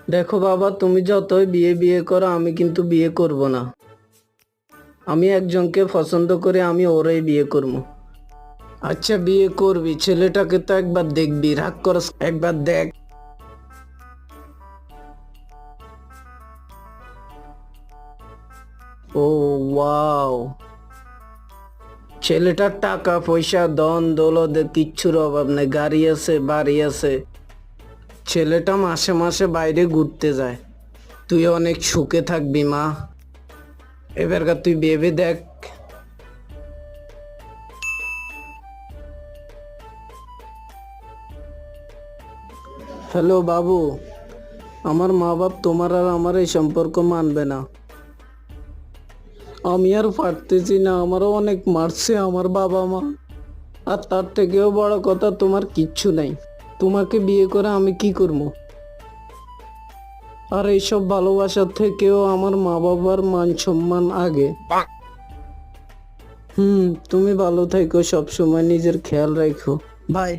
দেখো বাবা, তুমি যতই বিয়ে বিয়ে করো, আমি কিন্তু বিয়ে করব না। আমি একজনকে পছন্দ করে আমি ওরাই বিয়ে করবো। আচ্ছা, বিয়ে করবি, ছেলেটাকে তো একবার দেখবি, রাগ করস, একবার দেখ। ও ওয়াও, ছেলেটার টাকা পয়সা ধন দৌলত কিচ্ছুর অভাব নেই, গাড়ি আছে, বাড়ি আছে। ছেলেটা মাসে মাসে বাইরে ঘুরতে যায়। তুই অনেক সুখে থাকবি মা। এবারকার তুই ভেবে দেখ। হ্যালো বাবু, আমার মা বাপ তোমার আর আমার এই সম্পর্ক মানবে না। আমি আর পারতেছি না, আমারও অনেক মারছে আমার বাবা মা। আর তার থেকেও বড় কথা, তোমার কিচ্ছু নাই। তোমাকে বিয়ে করে আমি কি করবো? আর এইসব ভালোবাসার থেকেও আমার মা বাবার মান সম্মান আগে। তুমি ভালো থেকো, সব সময় নিজের খেয়াল রাখো। বাই।